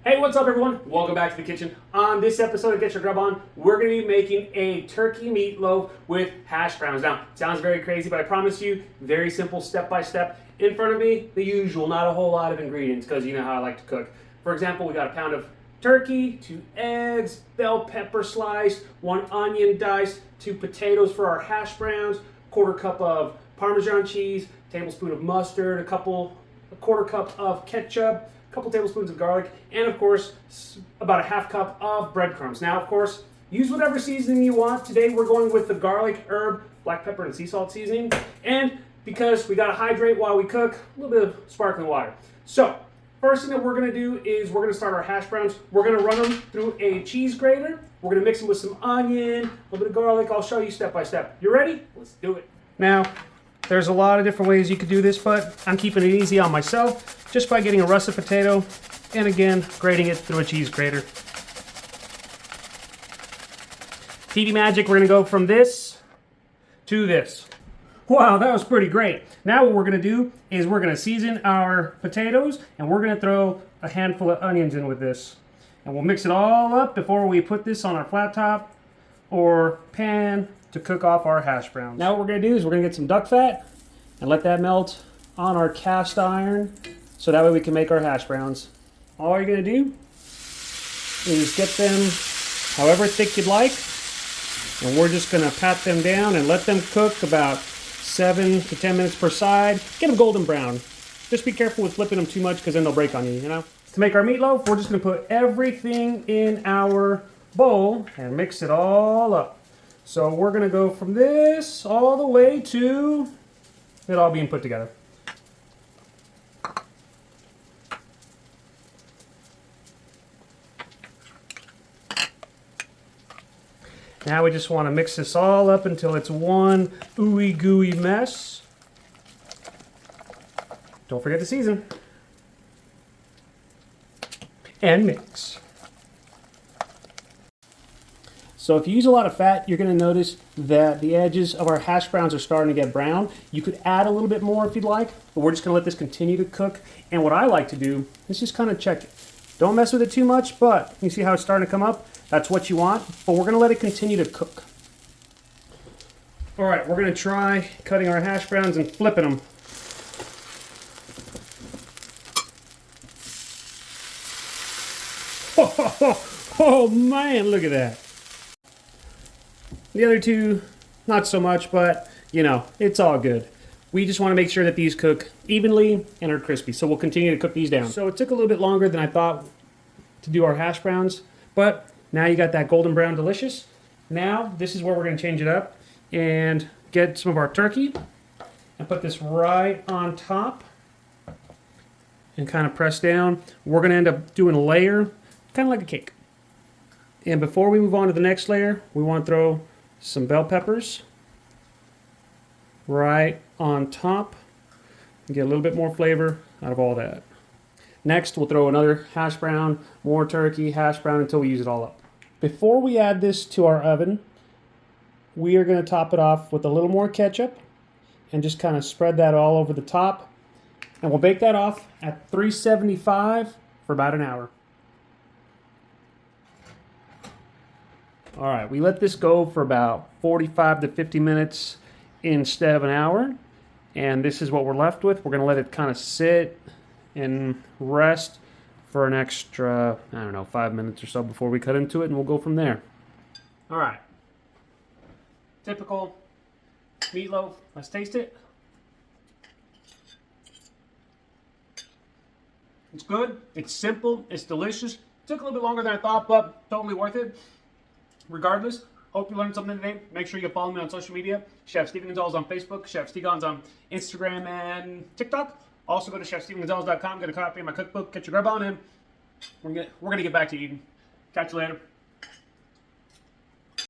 Hey, what's up everyone? Welcome back to the kitchen. On this episode of Get Your Grub On, we're going to be making a turkey meatloaf with hash browns. Now, it sounds very crazy, but I promise you, very simple step by step. In front of me, the usual, not a whole lot of ingredients, because you know how I like to cook. For example, we got a pound of turkey, 2 eggs, bell pepper sliced, 1 onion diced, 2 potatoes for our hash browns, 1/4 cup of Parmesan cheese, tablespoon of mustard, a 1/4 cup of ketchup, a couple tablespoons of garlic, and of course, about a 1/2 cup of breadcrumbs. Now, of course, use whatever seasoning you want. Today, we're going with the garlic, herb, black pepper, and sea salt seasoning. And because we gotta hydrate while we cook, a little bit of sparkling water. So, first thing that we're gonna do is we're gonna start our hash browns. We're gonna run them through a cheese grater. We're gonna mix them with some onion, a little bit of garlic. I'll show you step by step. You ready? Let's do it. Now, there's a lot of different ways you could do this, but I'm keeping it easy on myself just by getting a russet potato and again, grating it through a cheese grater. TD Magic, we're gonna go from this to this. Wow, that was pretty great. Now what we're gonna do is we're gonna season our potatoes and we're gonna throw a handful of onions in with this. And we'll mix it all up before we put this on our flat top or pan to cook off our hash browns. Now what we're gonna do is we're gonna get some duck fat and let that melt on our cast iron so that way we can make our hash browns. All you're gonna do is get them however thick you'd like, and we're just gonna pat them down and let them cook about 7 to 10 minutes per side. Get them golden brown. Just be careful with flipping them too much because then they'll break on you, you know? To make our meatloaf, we're just gonna put everything in our bowl and mix it all up. So we're gonna go from this all the way to it all being put together. Now we just want to mix this all up until it's one ooey gooey mess. Don't forget to season. And mix. So if you use a lot of fat, you're going to notice that the edges of our hash browns are starting to get brown. You could add a little bit more if you'd like, but we're just going to let this continue to cook. And what I like to do is just kind of check it. Don't mess with it too much, but you see how it's starting to come up? That's what you want, but we're going to let it continue to cook. All right, we're going to try cutting our hash browns and flipping them. Oh man, look at that. The other two, not so much, but you know, it's all good. We just want to make sure that these cook evenly and are crispy, so we'll continue to cook these down. So it took a little bit longer than I thought to do our hash browns, but now you got that golden brown delicious. Now, this is where we're going to change it up and get some of our turkey and put this right on top and kind of press down. We're going to end up doing a layer, kind of like a cake. And before we move on to the next layer, we want to throw some bell peppers right on top and get a little bit more flavor out of all that. Next, we'll throw another hash brown, more turkey, hash brown until we use it all up. Before we add this to our oven, we are going to top it off with a little more ketchup and just kind of spread that all over the top. And we'll bake that off at 375 for about an hour. All right, we let this go for about 45 to 50 minutes instead of an hour. And this is what we're left with. We're going to let it kind of sit and rest for an extra, I don't know, 5 minutes or so before we cut into it, and we'll go from there. All right. Typical meatloaf. Let's taste it. It's good. It's simple. It's delicious. Took a little bit longer than I thought, but totally worth it. Regardless, hope you learned something today. Make sure you follow me on social media. Chef Steven Gonzalez on Facebook. Chef Stegon's on Instagram and TikTok. Also go to chefstevengonzalez.com, get a copy of my cookbook, Get Your Grub On, and we're gonna get back to eating. Catch you later.